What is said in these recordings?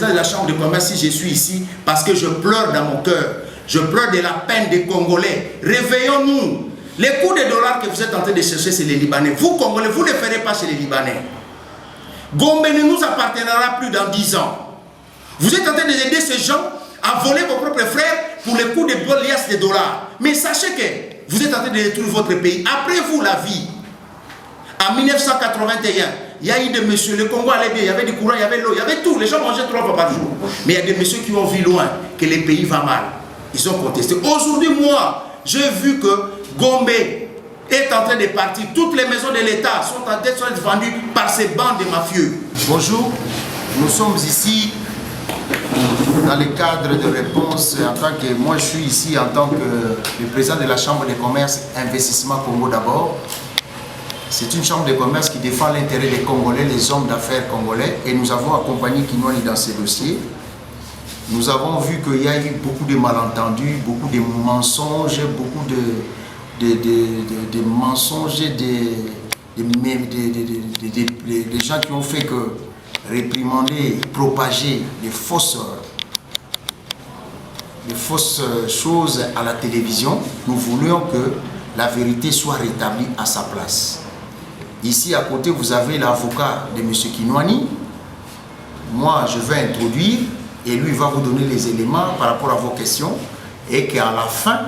président de la Chambre de commerce, si je suis ici, parce que je pleure dans mon cœur. Je pleure de la peine des Congolais. Réveillons-nous. Les coups de dollars que vous êtes en train de chercher, c'est les Libanais. Vous, Congolais, vous ne les ferez pas chez les Libanais. Gombe ne nous appartiendra plus dans 10 ans. Vous êtes en train d'aider ces gens à voler vos propres frères pour les coups de liasses de dollars. Mais sachez que vous êtes en train de détruire votre pays. Après vous, la vie. En 1981, il y a eu des messieurs, le Congo allait bien, il y avait du courant, il y avait l'eau, il y avait tout. Les gens mangeaient 3 fois par jour. Mais il y a des messieurs qui ont vu loin que le pays va mal. Ils ont contesté. Aujourd'hui, moi, j'ai vu que Gombe est en train de partir. Toutes les maisons de l'État sont en train d'être vendues par ces bandes de mafieux. Bonjour, nous sommes ici dans le cadre de réponse en tant que, moi je suis ici en tant que le président de la Chambre de commerce Investissement Congo d'abord. C'est une chambre de commerce qui défend l'intérêt des Congolais, les hommes d'affaires congolais, et nous avons accompagné Kinwani dans ces dossiers. Nous avons vu qu'il y a eu beaucoup de malentendus, beaucoup de mensonges, beaucoup de mensonges, des gens qui ont fait que réprimander, propager des fausses choses à la télévision. Nous voulions que la vérité soit rétablie à sa place. Ici à côté, vous avez l'avocat de M. Kinwani. Moi, je vais introduire et lui va vous donner les éléments par rapport à vos questions. Et qu'à la fin,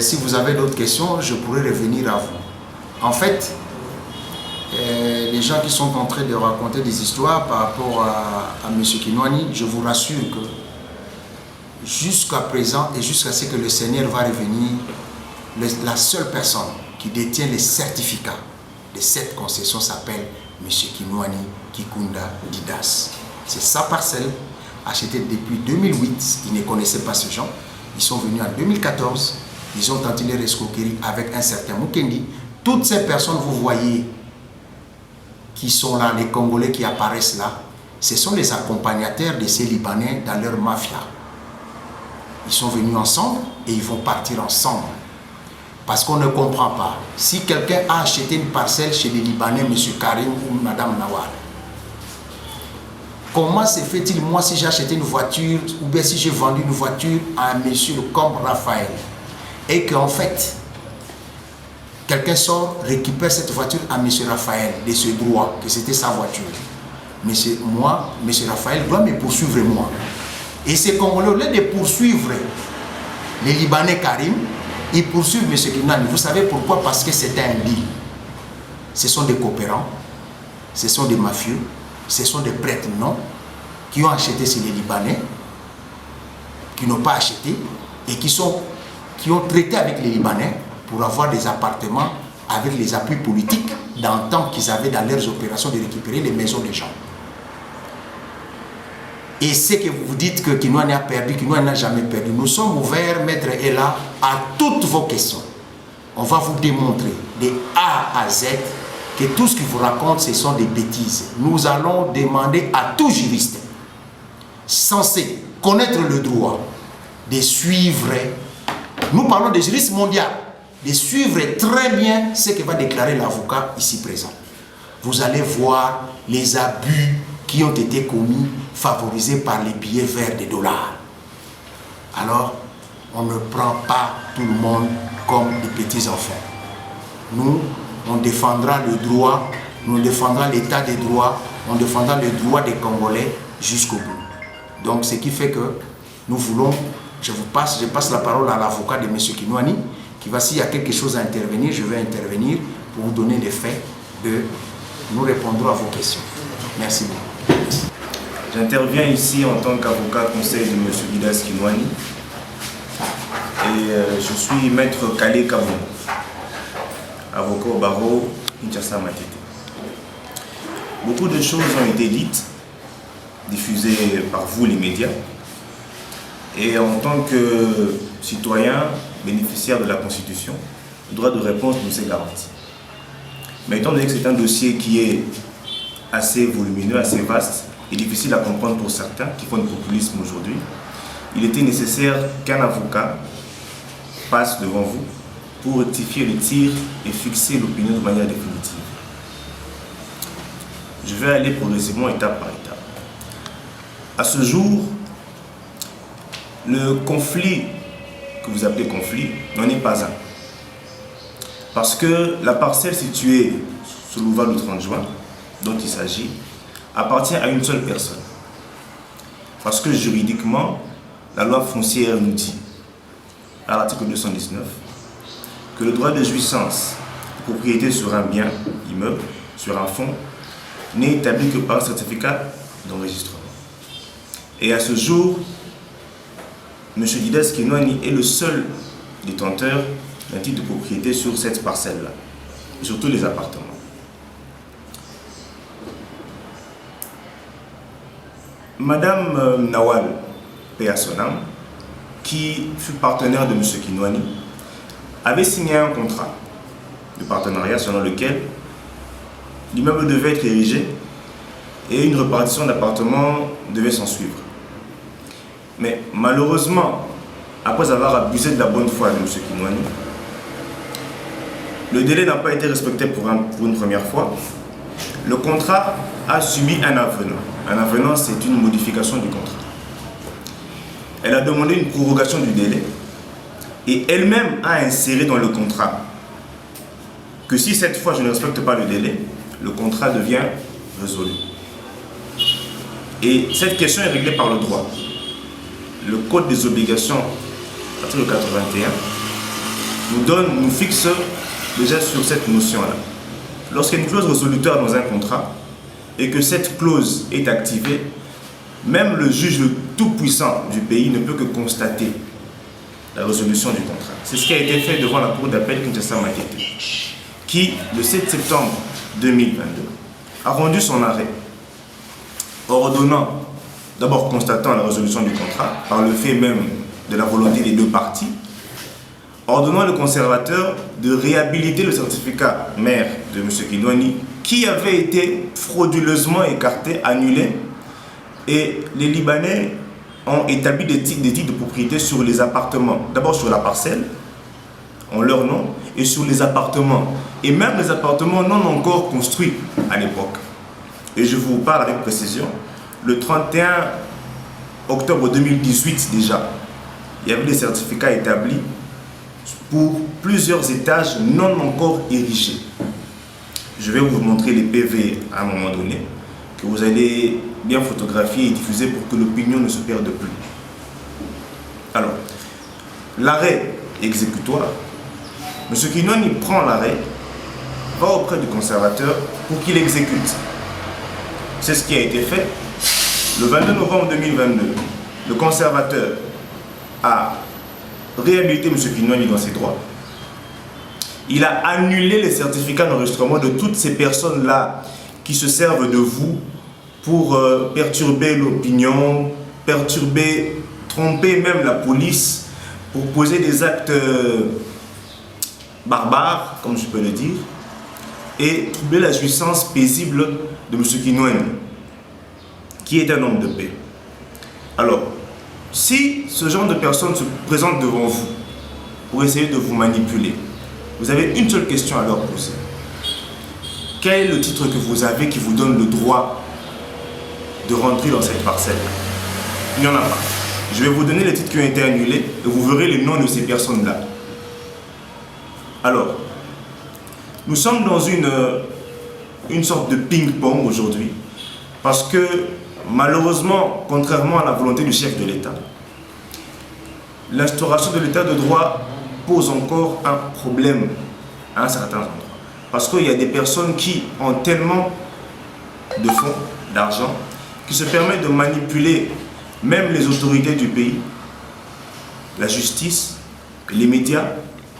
si vous avez d'autres questions, je pourrai revenir à vous. En fait, les gens qui sont en train de raconter des histoires par rapport à M. Kinwani, je vous rassure que jusqu'à présent et jusqu'à ce que le Seigneur va revenir, la seule personne qui détient les certificats de cette concession s'appelle M. Kinwani Kikunda Didas. C'est sa parcelle, achetée depuis 2008. Ils ne connaissaient pas ces gens. Ils sont venus en 2014. Ils ont tenté les escroqueries avec un certain Mukendi. Toutes ces personnes, vous voyez, qui sont là, les Congolais qui apparaissent là, ce sont les accompagnateurs de ces Libanais dans leur mafia. Ils sont venus ensemble et ils vont partir ensemble. Parce qu'on ne comprend pas. Si quelqu'un a acheté une parcelle chez les Libanais, M. Karim ou Mme Nawal, comment se fait-il, moi, si j'ai acheté une voiture, ou bien si j'ai vendu une voiture à un monsieur comme Raphaël, et qu'en fait, quelqu'un sort, récupère cette voiture à M. Raphaël, de ce droit, que c'était sa voiture. M. Raphaël doit me poursuivre moi. Et ces Congolais, au lieu de poursuivre les Libanais Karim, ils poursuivent M. Kinwani. Vous savez pourquoi? Parce que c'était un deal. Ce sont des coopérants, ce sont des mafieux, ce sont des prêtres non, qui ont acheté chez les Libanais, qui n'ont pas acheté, et qui ont traité avec les Libanais pour avoir des appartements avec les appuis politiques dans le temps qu'ils avaient dans leurs opérations de récupérer les maisons des gens. Et ce que vous dites que Kinwani a perdu, Kinwani n'a jamais perdu. Nous sommes ouverts, Maître Ella, à toutes vos questions. On va vous démontrer de A à Z que tout ce qu'il vous raconte, ce sont des bêtises. Nous allons demander à tout juriste censé connaître le droit de suivre, nous parlons des juristes mondiaux, de suivre très bien ce que va déclarer l'avocat ici présent. Vous allez voir les abus qui ont été commis, favorisés par les billets verts des dollars. Alors, on ne prend pas tout le monde comme des petits enfants. Nous, on défendra le droit, nous défendrons l'état des droits, on défendra le droit des Congolais jusqu'au bout. Donc, ce qui fait que nous voulons, je passe la parole à l'avocat de M. Kinwani, qui va, s'il y a quelque chose à intervenir, je vais intervenir pour vous donner les faits, nous répondrons à vos questions. Merci beaucoup. J'interviens ici en tant qu'avocat conseil de M. Didas Kinwani et je suis maître Kale Kabou, avocat au barreau Kinshasa Matete. Beaucoup de choses ont été dites, diffusées par vous les médias, et en tant que citoyen bénéficiaire de la Constitution, le droit de réponse nous est garanti. Mais étant donné que c'est un dossier qui est assez volumineux, assez vaste, et difficile à comprendre pour certains qui font du populisme aujourd'hui, il était nécessaire qu'un avocat passe devant vous pour rectifier le tir et fixer l'opinion de manière définitive. Je vais aller progressivement étape par étape. À ce jour, le conflit que vous appelez conflit n'en est pas un. Parce que la parcelle située sur le boulevard du 30 juin, dont il s'agit, appartient à une seule personne. Parce que juridiquement, la loi foncière nous dit, à l'article 219, que le droit de jouissance, de propriété sur un bien, immeuble, sur un fonds, n'est établi que par un certificat d'enregistrement. Et à ce jour, M. Didas Kinwani est le seul détenteur d'un titre de propriété sur cette parcelle-là, et sur tous les appartements. Madame Nawal Péasonam, qui fut partenaire de M. Kinwani, avait signé un contrat de partenariat selon lequel l'immeuble devait être érigé et une répartition d'appartements devait s'en suivre. Mais malheureusement, après avoir abusé de la bonne foi de M. Kinwani, le délai n'a pas été respecté pour une première fois. Le contrat a subi un avenant. Un avenant, c'est une modification du contrat. Elle a demandé une prorogation du délai et elle-même a inséré dans le contrat que si cette fois je ne respecte pas le délai, le contrat devient résolu. Et cette question est réglée par le droit. Le Code des obligations, article 81, nous fixe déjà sur cette notion-là. Lorsqu'il y a une clause résolutoire dans un contrat et que cette clause est activée, même le juge le tout-puissant du pays ne peut que constater la résolution du contrat. C'est ce qui a été fait devant la Cour d'appel Kinshasa-Makete, qui, le 7 septembre 2022, a rendu son arrêt, ordonnant, d'abord constatant la résolution du contrat, par le fait même de la volonté des deux parties, ordonnant le conservateur de réhabiliter le certificat mère de M. Kinwani, qui avait été frauduleusement écarté, annulé, et les Libanais ont établi des titres de propriété sur les appartements, d'abord sur la parcelle, en leur nom, et sur les appartements, et même les appartements non encore construits à l'époque. Et je vous parle avec précision, le 31 octobre 2018 déjà, il y avait des certificats établis pour plusieurs étages non encore érigés. Je vais vous montrer les PV à un moment donné, que vous allez bien photographier et diffuser pour que l'opinion ne se perde plus. Alors, l'arrêt exécutoire, M. Kinwani prend l'arrêt, va auprès du conservateur pour qu'il exécute. C'est ce qui a été fait. Le 22 novembre 2022, le conservateur a réhabilité M. Kinwani dans ses droits. Il a annulé les certificats d'enregistrement de toutes ces personnes-là qui se servent de vous pour perturber l'opinion, tromper même la police, pour poser des actes barbares, comme je peux le dire, et troubler la jouissance paisible de M. Kinwani, qui est un homme de paix. Alors, si ce genre de personnes se présentent devant vous pour essayer de vous manipuler, vous avez une seule question à leur poser. Quel est le titre que vous avez qui vous donne le droit de rentrer dans cette parcelle? Il n'y en a pas. Je vais vous donner les titres qui ont été annulés et vous verrez les noms de ces personnes-là. Alors, nous sommes dans une sorte de ping-pong aujourd'hui parce que malheureusement, contrairement à la volonté du chef de l'État, l'instauration de l'État de droit pose encore un problème à un certain endroit. Parce qu'il y a des personnes qui ont tellement de fonds, d'argent, qui se permettent de manipuler même les autorités du pays, la justice, les médias,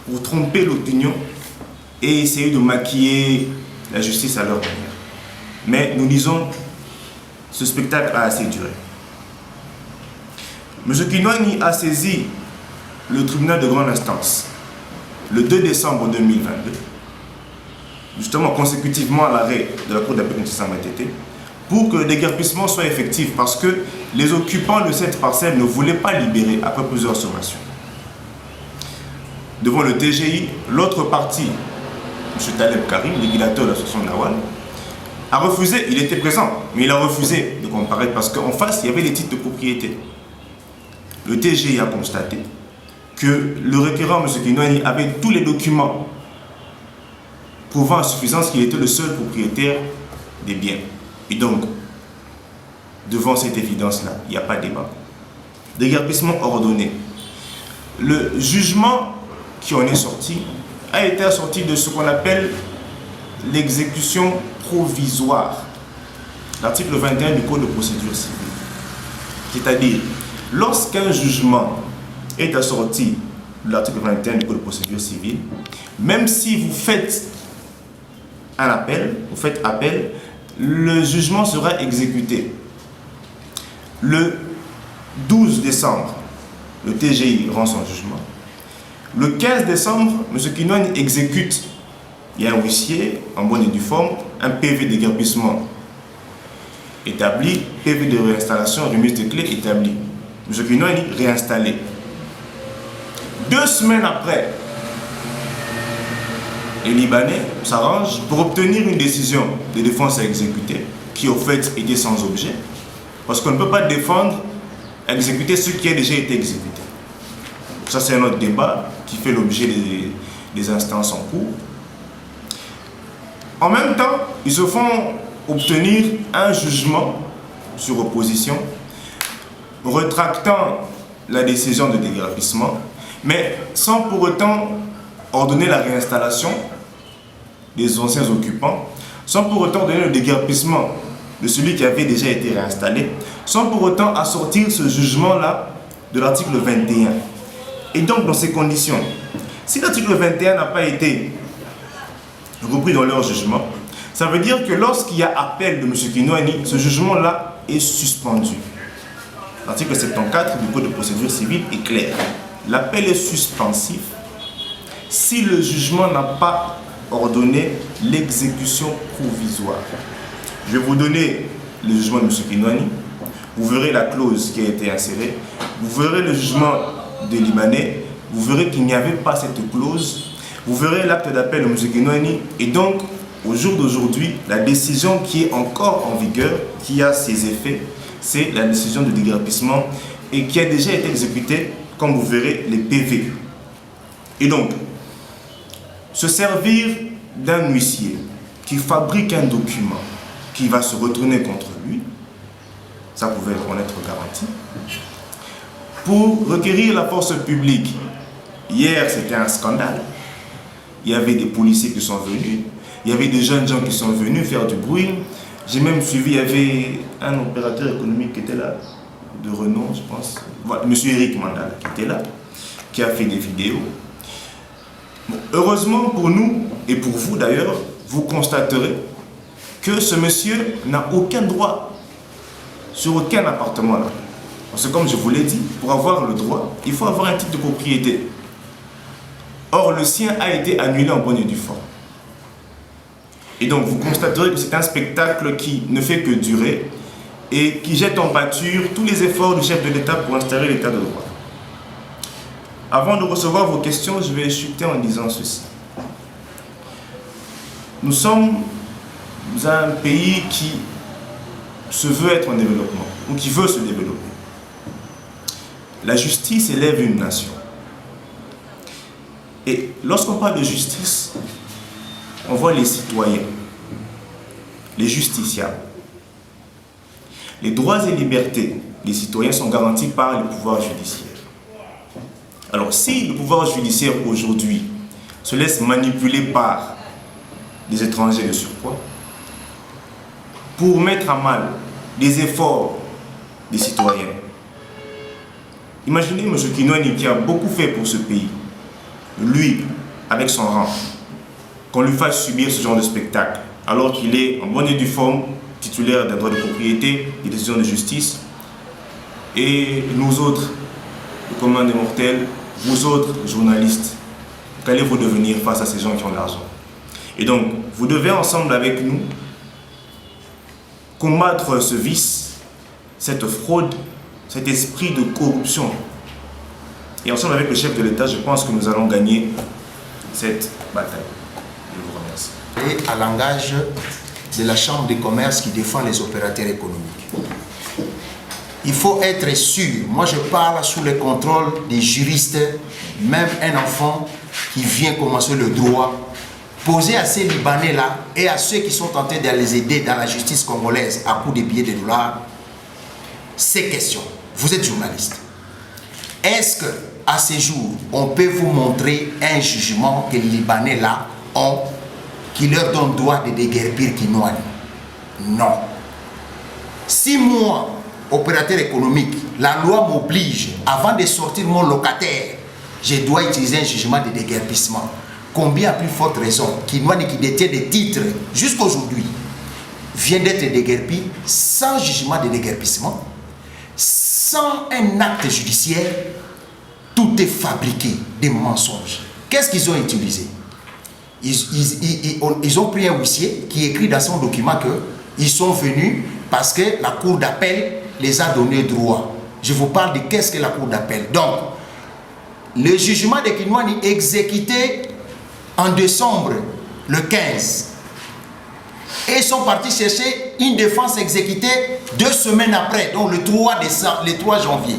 pour tromper l'opinion et essayer de maquiller la justice à leur manière. Mais nous disons, ce spectacle a assez duré. M. Kinwani a saisi le tribunal de grande instance le 2 décembre 2022, justement consécutivement à l'arrêt de la Cour d'appel Kinshasa-Makete, pour que le déguerpissement soit effectif, parce que les occupants de cette parcelle ne voulaient pas libérer après plusieurs sommations. Devant le TGI, l'autre partie, M. Taleb Karim, l'éguidateur de l'association Nawal, a refusé, il était présent, mais il a refusé de comparaître parce qu'en face, il y avait les titres de propriété. Le TGI a constaté que le requérant, M. Kinwani, avait tous les documents prouvant à suffisance qu'il était le seul propriétaire des biens. Et donc, devant cette évidence-là, il n'y a pas de débat. Déguerpissement ordonné. Le jugement qui en est sorti a été assorti de ce qu'on appelle l'exécution provisoire. L'article 21 du Code de procédure civile. C'est-à-dire, lorsqu'un jugement est assorti de l'article 21 du Code de procédure civile, même si vous faites un appel, vous faites appel, le jugement sera exécuté. Le 12 décembre, le TGI rend son jugement. Le 15 décembre, M. Kinwani exécute, il y a un huissier en bonne et due forme, un PV de déguerpissement établi, PV de réinstallation, remise de clés établi. M. Kinwani réinstallé. 2 semaines après, les Libanais s'arrangent pour obtenir une décision de défense à exécuter, qui au fait était sans objet, parce qu'on ne peut pas défendre, exécuter ce qui a déjà été exécuté. Ça, c'est un autre débat qui fait l'objet des instances en cours. En même temps, ils se font obtenir un jugement sur opposition, retractant la décision de déguerpissement, mais sans pour autant ordonner la réinstallation des anciens occupants, sans pour autant donner le déguerpissement de celui qui avait déjà été réinstallé, sans pour autant assortir ce jugement-là de l'article 21. Et donc, dans ces conditions, si l'article 21 n'a pas été repris dans leur jugement, ça veut dire que lorsqu'il y a appel de M. Kinwani, ce jugement-là est suspendu. L'article 74 du Code de procédure civile est clair. L'appel est suspensif si le jugement n'a pas ordonné l'exécution provisoire. Je vais vous donner le jugement de M. Kinwani. Vous verrez la clause qui a été insérée. Vous verrez le jugement des Libanais. Vous verrez qu'il n'y avait pas cette clause. Vous verrez l'acte d'appel de M. Kinwani. Et donc, au jour d'aujourd'hui, la décision qui est encore en vigueur, qui a ses effets, c'est la décision de déguerpissement et qui a déjà été exécutée, comme vous verrez, les PV. Et donc, se servir d'un huissier qui fabrique un document qui va se retourner contre lui, ça pouvait en être garanti, pour requérir la force publique. Hier, c'était un scandale. Il y avait des policiers qui sont venus, il y avait des jeunes gens qui sont venus faire du bruit. J'ai même suivi, il y avait un opérateur économique qui était là, de renom, je pense, voilà, M. Eric Mandala, qui était là, qui a fait des vidéos. Bon, heureusement pour nous, et pour vous d'ailleurs, vous constaterez que ce monsieur n'a aucun droit sur aucun appartement là. Parce que comme je vous l'ai dit, pour avoir le droit, il faut avoir un titre de propriété. Or, le sien a été annulé en bonne et due forme. Et donc, vous constaterez que c'est un spectacle qui ne fait que durer et qui jette en pâture tous les efforts du chef de l'État pour installer l'État de droit. Avant de recevoir vos questions, je vais chuter en disant ceci. Nous sommes un pays qui se veut être en développement, ou qui veut se développer. La justice élève une nation. Et lorsqu'on parle de justice, on voit les citoyens, les justiciables. Les droits et libertés des citoyens sont garantis par le pouvoir judiciaire. Alors, si le pouvoir judiciaire aujourd'hui se laisse manipuler par des étrangers de surpoids pour mettre à mal les efforts des citoyens, imaginez M. Kinwani qui a beaucoup fait pour ce pays, lui, avec son rang, qu'on lui fasse subir ce genre de spectacle, alors qu'il est en bonne et due forme, titulaire d'un droit de propriété, des décisions de justice, et nous autres, le commun des mortels, vous autres journalistes, qu'allez-vous devenir face à ces gens qui ont de l'argent? Et donc, vous devez ensemble avec nous combattre ce vice, cette fraude, cet esprit de corruption. Et ensemble avec le chef de l'État, je pense que nous allons gagner cette bataille. Je vous remercie. Et à langage de la Chambre de commerce qui défend les opérateurs économiques. Il faut être sûr, moi je parle sous le contrôle des juristes, même un enfant qui vient commencer le droit, poser à ces Libanais-là et à ceux qui sont tentés de les aider dans la justice congolaise à coups de billets de dollars, ces questions. Vous êtes journaliste. Est-ce qu'à ce jour, on peut vous montrer un jugement que les Libanais-là ont qui leur donne droit de déguerpir Kinwani? Non. Si moi, opérateur économique, la loi m'oblige, avant de sortir mon locataire, je dois utiliser un jugement de déguerpissement. Combien à plus forte raison, Kinwani qui détient des titres jusqu'à aujourd'hui vient d'être déguerpi sans jugement de déguerpissement, sans un acte judiciaire, tout est fabriqué, des mensonges. Qu'est-ce qu'ils ont utilisé? Ils ont pris un huissier qui écrit dans son document qu'ils sont venus parce que la cour d'appel les a donné droit. Je vous parle de qu'est-ce que la cour d'appel. Donc, le jugement de Kinwani exécuté en décembre, le 15. Et ils sont partis chercher une défense exécutée 2 semaines après, donc le 3 janvier.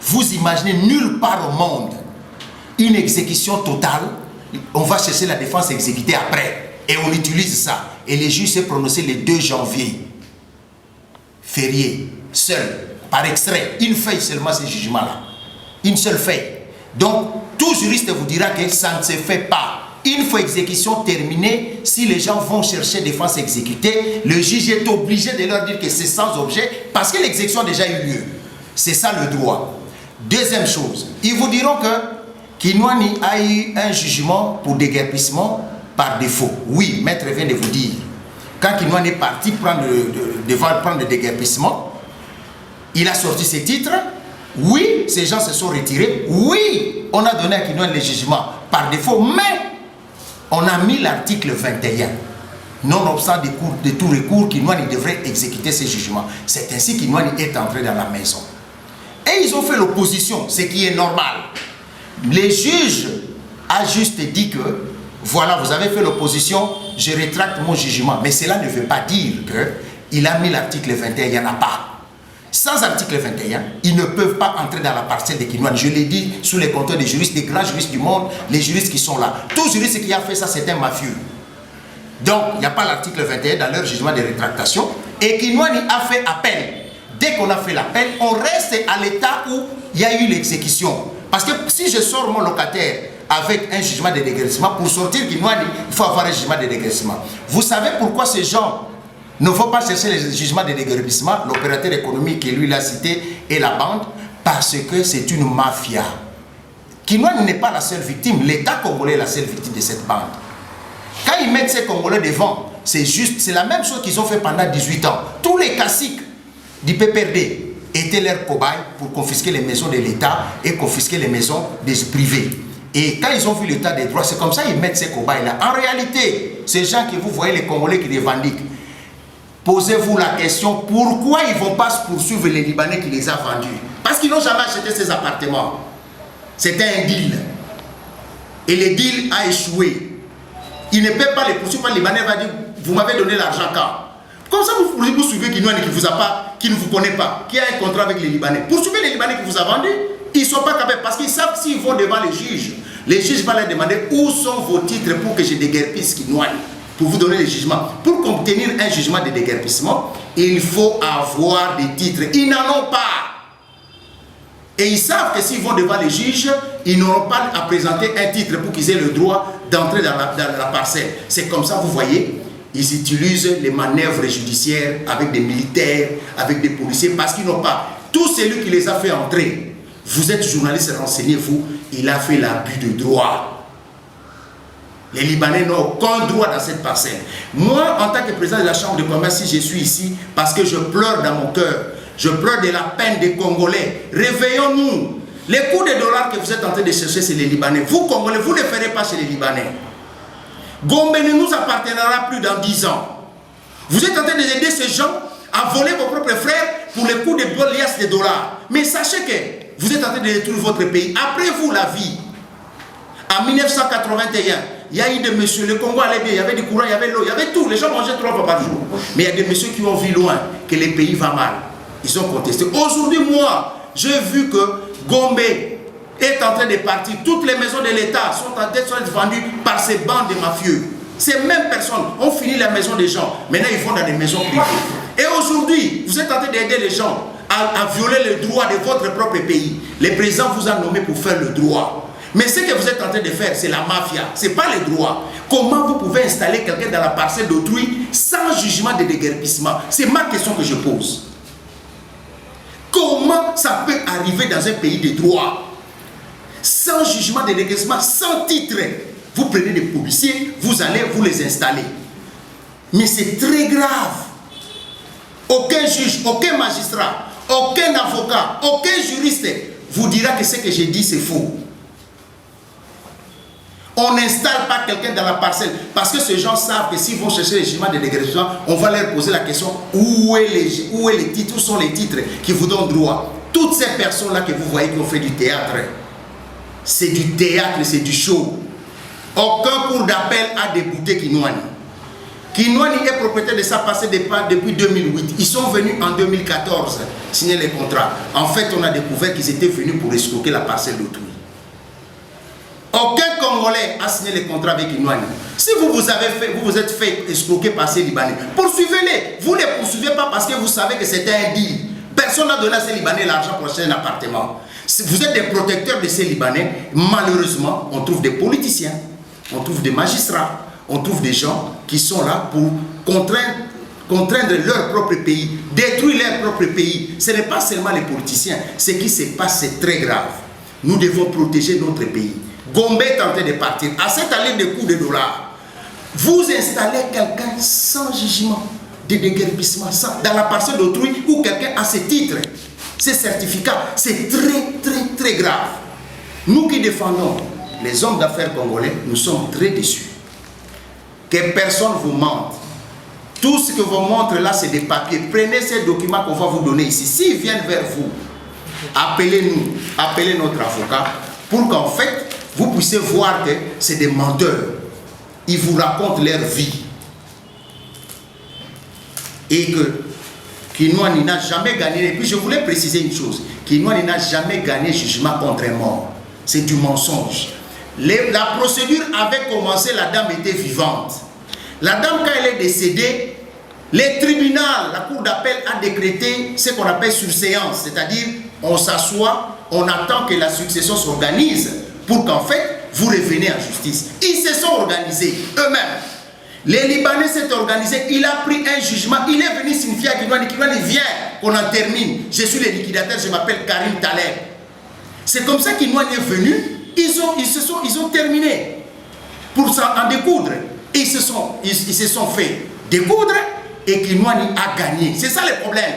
Vous imaginez nulle part au monde une exécution totale. On va chercher la défense exécutée après et on utilise ça. Et le juge s'est prononcé le 2 janvier. Férié, seul, par extrait, une feuille seulement ce jugement-là. Une seule feuille. Donc, tout juriste vous dira que ça ne se fait pas. Une fois exécution terminée, si les gens vont chercher défense exécutée, le juge est obligé de leur dire que c'est sans objet parce que l'exécution a déjà eu lieu. C'est ça le droit. Deuxième chose, ils vous diront que Kinwani a eu un jugement pour déguerpissement par défaut. Oui, maître vient de vous dire. Quand Kinwani est parti prendre le déguerpissement, il a sorti ses titres. Oui, ces gens se sont retirés. Oui, on a donné à Kinwani le jugement par défaut, mais on a mis l'article 21. Nonobstant de tout recours, Kinwani devrait exécuter ses jugements. C'est ainsi Kinwani est entré dans la maison. Et ils ont fait l'opposition, ce qui est normal. Les juges a juste dit que, voilà, vous avez fait l'opposition, je rétracte mon jugement. Mais cela ne veut pas dire qu'il a mis l'article 21, il n'y en a pas. Sans article 21, ils ne peuvent pas entrer dans la parcelle de Kinwani. Je l'ai dit sous les compteurs des juristes, des grands juristes du monde, les juristes qui sont là. Tout juriste qui a fait ça, c'est un mafieux. Donc, il n'y a pas l'article 21 dans leur jugement de rétractation. Et Kinwani a fait appel. Dès qu'on a fait l'appel, on reste à l'état où il y a eu l'exécution. Parce que si je sors mon locataire avec un jugement de dégraissement, pour sortir Kinwani, il faut avoir un jugement de dégraissement. Vous savez pourquoi ces gens ne vont pas chercher les jugements de déguerpissement, l'opérateur économique qui lui l'a cité et la bande? Parce que c'est une mafia. Kinwani n'est pas la seule victime, l'État congolais est la seule victime de cette bande. Quand ils mettent ces Congolais devant, c'est la même chose qu'ils ont fait pendant 18 ans. Tous les caciques du PPRD étaient leurs cobayes pour confisquer les maisons de l'État et confisquer les maisons des privés. Et quand ils ont vu l'état des droits, c'est comme ça qu'ils mettent ces cobayes-là. En réalité, ces gens que vous voyez, les Congolais qui revendiquent, posez-vous la question, pourquoi ils ne vont pas se poursuivre les Libanais qui les ont vendus? Parce qu'ils n'ont jamais acheté ces appartements. C'était un deal. Et le deal a échoué. Ils ne peuvent pas les poursuivre. Le Libanais va dire, vous m'avez donné l'argent quand? Comme ça, vous suivez Kinwani qui ne vous connaît pas, qui a un contrat avec les Libanais. Poursuivez les Libanais qui vous a vendu. Ils ne sont pas capables, parce qu'ils savent s'ils vont devant les juges vont leur demander où sont vos titres pour que je déguerpisse Kinwani, pour vous donner les jugements. Pour obtenir un jugement de déguerpissement, il faut avoir des titres. Ils n'en ont pas. Et ils savent que s'ils vont devant les juges, ils n'auront pas à présenter un titre pour qu'ils aient le droit d'entrer dans la parcelle. C'est comme ça, vous voyez, ils utilisent les manœuvres judiciaires avec des militaires, avec des policiers, parce qu'ils n'ont pas. Tout celui qui les a fait entrer, vous êtes journaliste, renseignez-vous, il a fait l'abus de droit. Les Libanais n'ont aucun droit dans cette parcelle. Moi, en tant que président de la Chambre de commerce, si je suis ici, parce que je pleure dans mon cœur, je pleure de la peine des Congolais. Réveillons-nous. Les coûts de dollars que vous êtes en train de chercher, c'est les Libanais. Vous, Congolais, vous ne les ferez pas chez les Libanais. Gombe ne nous appartiendra plus dans 10 ans. Vous êtes en train d'aider ces gens à voler vos propres frères pour les coûts de liasses de dollars. Mais sachez que vous êtes en train de détruire votre pays. Après vous, la vie. En 1981, Il y a eu des messieurs, le Congo allait bien, il y avait du courant, il y avait l'eau, il y avait tout. Les gens mangeaient 3 fois par jour. Mais il y a des messieurs qui ont vu loin que le pays va mal. Ils ont contesté. Aujourd'hui, moi, j'ai vu que Gombe est en train de partir. Toutes les maisons de l'État sont en train d'être vendues par ces bandes de mafieux. Ces mêmes personnes ont fini la maison des gens. Maintenant, ils vont dans des maisons privées. Et aujourd'hui, vous êtes en train d'aider les gens à violer le droit de votre propre pays. Le président vous a nommé pour faire le droit. Mais ce que vous êtes en train de faire, c'est la mafia. Ce n'est pas le droit. Comment vous pouvez installer quelqu'un dans la parcelle d'autrui sans jugement de déguerpissement? C'est ma question que je pose. Comment ça peut arriver dans un pays de droit? Sans jugement de déguerpissement, sans titre. Vous prenez des policiers, vous allez vous les installer. Mais c'est très grave. Aucun juge, aucun magistrat, aucun avocat, aucun juriste vous dira que ce que j'ai dit c'est faux. On n'installe pas quelqu'un dans la parcelle parce que ces gens savent que s'ils vont chercher les jugements de dégressivement, on va leur poser la question où est les titres, où sont les titres qui vous donnent droit. Toutes ces personnes-là que vous voyez qui ont fait du théâtre, c'est du théâtre, c'est du show. Aucun cours d'appel a débouté Kinwani. Kinwani est propriétaire de sa parcelle depuis 2008. Ils sont venus en 2014 signer les contrats. En fait, on a découvert qu'ils étaient venus pour escroquer la parcelle d'autrui. Aucun Congolais a signé les contrats avec Kinwani. Si vous vous êtes fait escroquer par ces Libanais, poursuivez-les. Vous ne les poursuivez pas parce que vous savez que c'était un deal. Personne n'a donné à ces Libanais l'argent pour acheter un appartement. Si vous êtes des protecteurs de ces Libanais, malheureusement, on trouve des politiciens, on trouve des magistrats, on trouve des gens qui sont là pour contraindre leur propre pays, détruire leur propre pays. Ce n'est pas seulement les politiciens. Ce qui se passe, c'est très grave. Nous devons protéger notre pays. Gombe est en train de partir. À cette allée de coups de dollars, vous installez quelqu'un sans jugement de déguerpissement, dans la parcelle d'autrui où quelqu'un a ses titres, ses certificats. C'est très grave. Nous qui défendons les hommes d'affaires congolais, nous sommes très déçus. Que personne vous mente. Tout ce que vous montre là, c'est des papiers. Prenez ces documents qu'on va vous donner ici. S'ils viennent vers vous, appelez-nous, appelez notre avocat pour qu'en fait, vous puissiez voir que c'est des menteurs. Ils vous racontent leur vie. Et que Kinwani n'a jamais gagné. Et puis je voulais préciser une chose. Kinwani n'a jamais gagné jugement contre un mort. C'est du mensonge. La procédure avait commencé, la dame était vivante. La dame, quand elle est décédée, le tribunal, la cour d'appel a décrété ce qu'on appelle surséance. C'est-à-dire, on s'assoit, on attend que la succession s'organise pour qu'en fait, vous reveniez en justice. Ils se sont organisés eux-mêmes. Les Libanais s'est organisé, il a pris un jugement, il est venu signifier à Kinwani, viens, qu'on en termine. Je suis le liquidateur, je m'appelle Karim Taleb. C'est comme ça que Kinwani est venu. Ils ont terminé pour en découdre. Et ils se sont fait découdre et Kinwani a gagné. C'est ça le problème.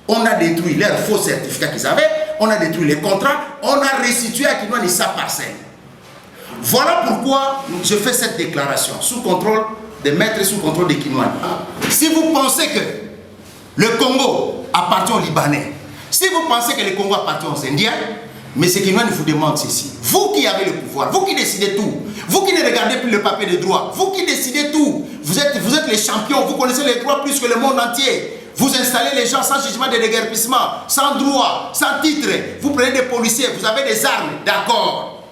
On a détruit leurs faux certificats qu'ils avaient, on a détruit les contrats, on a restitué à Kinwani sa parcelle. Voilà pourquoi je fais cette déclaration sous contrôle des maîtres, sous contrôle de Kinwani. Si vous pensez que le Congo appartient aux Libanais, si vous pensez que le Congo appartient aux Indiens, mais ce Kinwani vous demande ceci. Vous qui avez le pouvoir, vous qui décidez tout, vous qui ne regardez plus le papier de droit, vous qui décidez tout, vous êtes les champions, vous connaissez les droits plus que le monde entier. Vous installez les gens sans jugement de déguerpissement, sans droit, sans titre. Vous prenez des policiers, vous avez des armes, d'accord.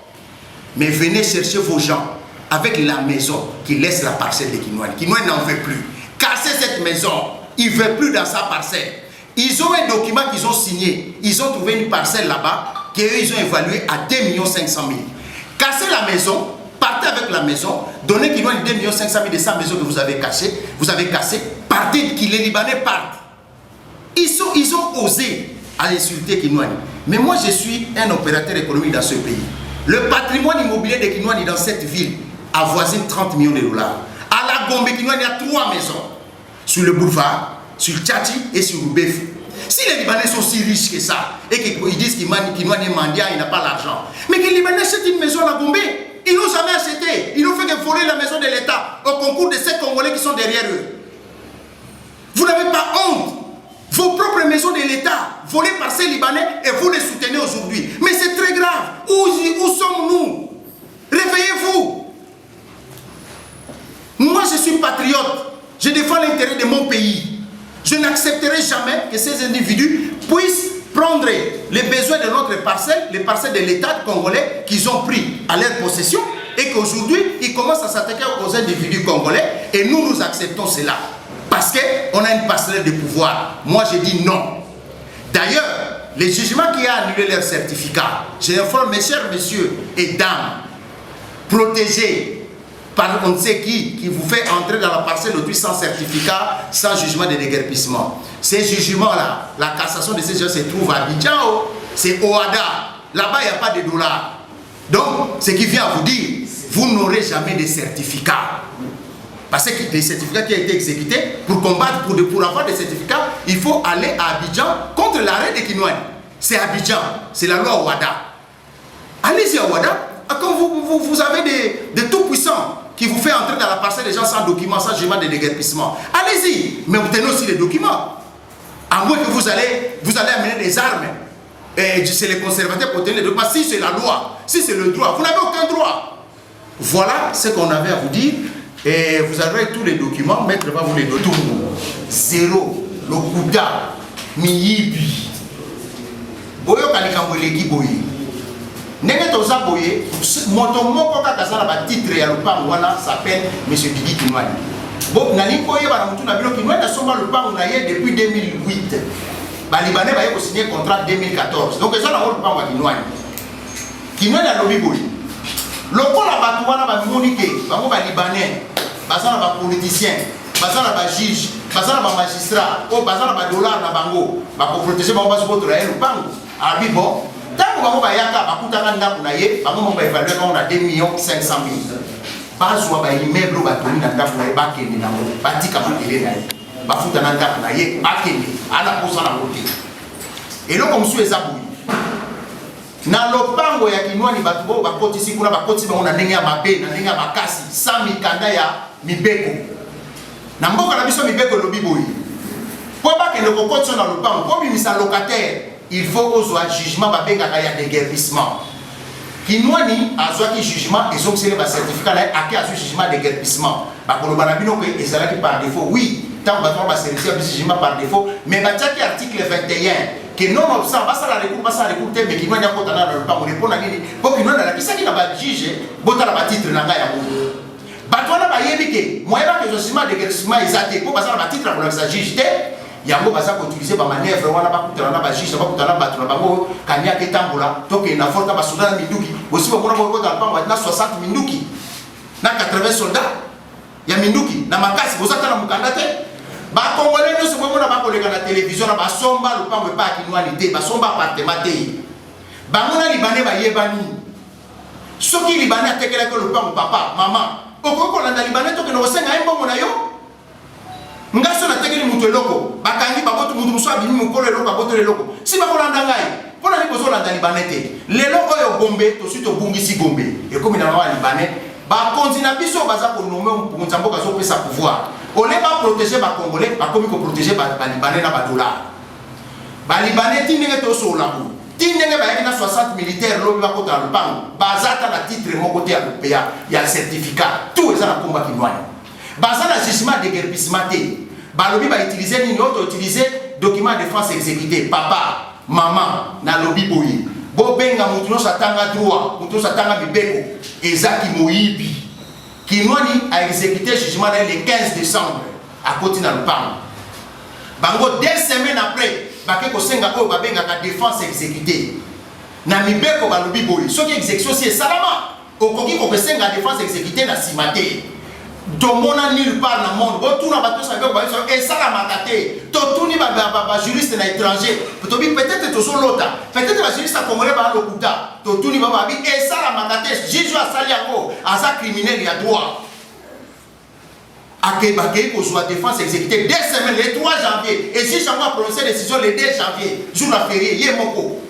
Mais venez chercher vos gens avec la maison qui laisse la parcelle de Kinwani. Kinwani n'en veut plus. Cassez cette maison, il ne veut plus dans sa parcelle. Ils ont un document qu'ils ont signé. Ils ont trouvé une parcelle là-bas qu'ils ont évaluée à 2 500 000. Cassez la maison, partez avec la maison, donnez Kinwani 2 500 000 de sa maison que vous avez cassée, partez, que les Libanais partent. Ils ont osé à insulter Kinwani. Mais moi, je suis un opérateur économique dans ce pays. Le patrimoine immobilier de Kinwani dans cette ville avoisine 30 millions de dollars. À la Gombe, Kinwani a 3 maisons. Sur le boulevard, sur Tchati et sur Roubefu. Si les Libanais sont si riches que ça, et qu'ils disent qu'il Kinwani est mendiant, il n'a pas l'argent. Mais que les Libanais achètent une maison à la Gombe, ils n'ont jamais acheté. Ils n'ont fait que voler la maison de l'État au concours de ces Congolais qui sont derrière eux. Vous n'avez pas honte. Vos propres maisons de l'État, volées par ces Libanais, et vous les soutenez aujourd'hui. Mais c'est très grave. Où sommes-nous? Réveillez-vous. jamais que ces individus puissent prendre les besoins de notre parcelle, les parcelles de l'État congolais qu'ils ont pris à leur possession et qu'aujourd'hui, ils commencent à s'attaquer aux individus congolais et nous acceptons cela. Parce qu'on a une parcelle de pouvoir. Moi, je dis non. D'ailleurs, les jugements qui ont annulé leur certificat, je informe mes chers messieurs et dames, protégés par on ne sait qui vous fait entrer dans la parcelle d'autrui sans certificat, sans jugement de déguerpissement. Ces jugements-là, la cassation de ces gens se trouve à Abidjan, c'est Ouada. Là-bas, il n'y a pas de dollars. Donc, ce qui vient à vous dire, vous n'aurez jamais de certificat. Parce que les certificats qui ont été exécutés, pour combattre, pour avoir des certificats, il faut aller à Abidjan contre l'arrêt de Kinouani. C'est Abidjan, c'est la loi Ouada. Allez-y à Ouada, quand vous avez des tout-puissants qui vous fait entrer dans la parcelle des gens sans documents, sans jugement de déguerpissement. Allez-y, mais obtenez aussi les documents. À moins que vous allez amener des armes. Et c'est les conservateurs pour obtenir les documents. Si c'est la loi, si c'est le droit, vous n'avez aucun droit. Voilà ce qu'on avait à vous dire. Et vous avez tous les documents. Maître va vous les donner. Zéro, Lokuda, Miyibi. Boyo Kalikambolegi Boye. N'est-ce pas boye, mon titre à l'Opangwana s'appelle M. Didi Kinouani. Bon, Nani Boye va nous dire Kinouani a sommet l'Opangwana depuis 2008. Les Libanais va signer contrat 2014. Donc, ils ont l'Opangwana Kinouani. Kinouani a lobby boye. Le pôle à Batouana va moniquer, les Libanais, les politiciens, les juges, les magistrats, les dollars, pour protéger les Bango. Tant que vous avez un 2 500 000. Bazwa ba immeuble ba toni na ndaku na ba kende na mo batika makele na ba futa na ndaku na ye ba kende ana posa na côté. Et donc comme sous ezabu. Na lopango ya Kinouani batu bo ba kotisi kuna ba kotisi ba na ndenge ya mabe na ndenge ya makasi sa mikanda ya mibeko. Na mboka na biso mibeko lobi boyi. Po ba kende ko kotso na lopango ko bimisa locataire. Il faut aux jugement babenga ya déguerpissement. Kinouani a un jugement et donc c'est le certificat là à qui a un jugement de déguerpissement. Ba ko lobana bino ko ezalaki par défaut. Oui, tant ba ba certificat de jugement par défaut, mais ba tiaki article 21 que non obstant ba ça la recours mais Kinouani a kotana na pas répondre nini. Bo Kinouani la kisaki na ba juge, bota la ba titre na nga ya mo. Ba twana ba yebike, moyeba que jugement de déguerpissement ezate ko ba ça ba titre na ba juge te. Yango baza ko utiliser ba manœuvre wana ba kutana na ba juge ba kutana ba tuna bango kanya ke tambola toke na forta ba soldats minduki aussi ba mona ko dans le na 60 minduki na 80 soldats ya minduki na makasi bozata na mukanda te ba congolais no se mona ba kolega na télévision na ba somba le pambe pa Kinouani te ba somba appartement te ba mona libanais ba yebani soki libanais atekela ko le pambe papa maman okoko na libanais toke no senga mbongo na yo ngaso na tekeli mutu eloko bakangi baboto mutu muso abimi mukolo eloko baboto eloko si bakolanda ngai pona ni bozolanda libanais te lelo oyo gombe to suite obungisi gombe ekomi na mawa libanais bakonzi na biso baza konome mpunza mboka azopesa pouvoir ole ba protéger ba congolais bakomi ko protéger ba libanais na ba dollar ba libanais ti ndenge to so labu ti ndenge ba yaki na 60 militaires lobi ba kota lupango bazata na titre moko te ya ya certificat tout ça na komba Kinouani. Bazar la jugement de déguerpissement te. Balobi ba utiliser ni autre utiliser document de défense exécuté papa maman na lobi boyi. Bo benga mutu no satanga droit, mutu satanga mibeko ezaki moyibi. Kinouani a exécuté jugement le 15 décembre à côté na Lupango. Bango 2 semaines après bake ko senga ko ba benga ka défense exécutée. Na mibeko balobi boyi. Ce qui exécution c'est salama. Okoki ko senga défense exécutée na simate. Tomona nulle part dans le monde. Bon, tout n'a pas tout ça. Et ça, la matate. Tout n'y va pas juriste à l'étranger. Peut-être tout sur l'autre. Peut-être la juriste à Congolais va l'Okuta. Tout n'y va pas. Et ça, la matate. Jésus a sali à ça criminel, il y a droit. À Kébake, pour soit défense exécutée. 2 semaines, le 3 janvier. Et si j'envoie prononcer décision le 2 janvier, jour la férié, il y a mon coup.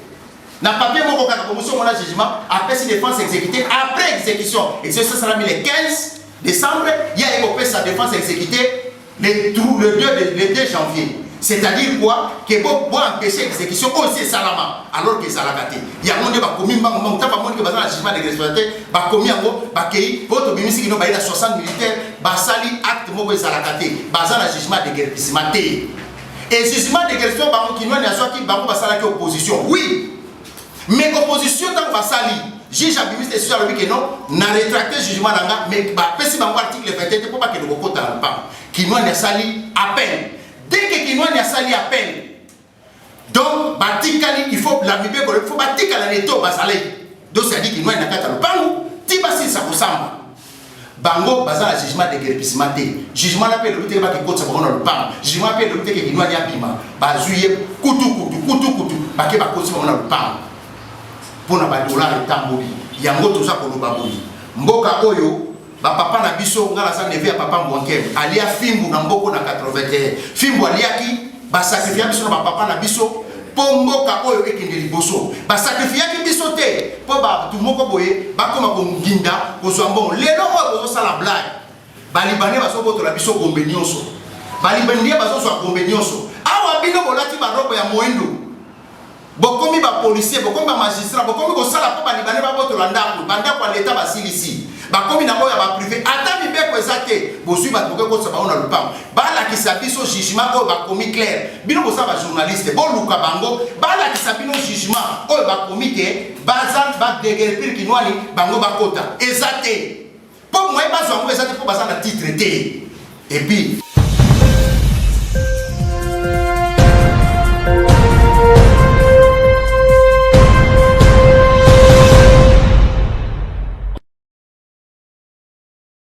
Na papier mon coup, quand on a mon jugement, après si défense exécutée, après exécution. Et ça sera mis le 15 décembre, il y a écopé sa défense exécutée le 2 janvier. C'est-à-dire quoi? Que pour empêcher l'exécution aussi salama, alors que ça l'a gâté. Il y a un monde qui va commis, il y a un monde qui va jugement de responsabilité, va commis en gros, va cueillir, votre ministre qui n'a pas eu 60 militaires, va salir acte, il va gâté, va dans le jugement de guerre. Et jugement de question bango qui nous a soit qui bango basala qui opposition. Oui. Mais opposition tant que basali, juge abimiste sur le que non, n'a rétracté jugement d'anga mais ba pesi bango article 21 pour pas que le boko dans le pas. Qui nous a sali à peine. Dès que qui nous a sali à peine. Donc batikali il faut la bible il faut batikala neto basalé. Donc ça dit qu'il nous a nakata le pango, ti basi ça kosamba. Bango bazala jugement de guérissement té jugement la paix le lutte ba ki kotsa ba le pam jugement paix le lutte ke kinwa ya bima bazuye kutu ba ke ba kotsa ba le pam pona ba dollar tamboli yango to za ko baboli mboka oyo ba papa na biso ngala sa neve ya papa mbonke alia fimbu na mboko na 81 fimbu aliaki ba sacrifier biso na ba papa na biso po mboka oyo ekende liboso ba sacrifier biso te po ba tumoko boye ba koma ko nginda ko zwambo lelo oyo ko sala blague ba libanais ba so boto la biso gombe nyonso ba libanais ba so so gombe nyonso awa bino bolati ba robo ya moendo bokomi ba policier bokomi ba magistrat bokomi ko sala po ba libanais ba boto la ndako banda kwa leta ba silisi bakomi na oya ba privé ata mibeko ezate bozui ba toke ko saba ona lupango bala kisabiso jugement oyo bakomi clair bino ko saba journaliste bo luka bango bala kisabino jugement oyo bakomi ke bazan ba degerpir kinwani bango bakota ezate po moi bazango ezate po bazana titre te et puis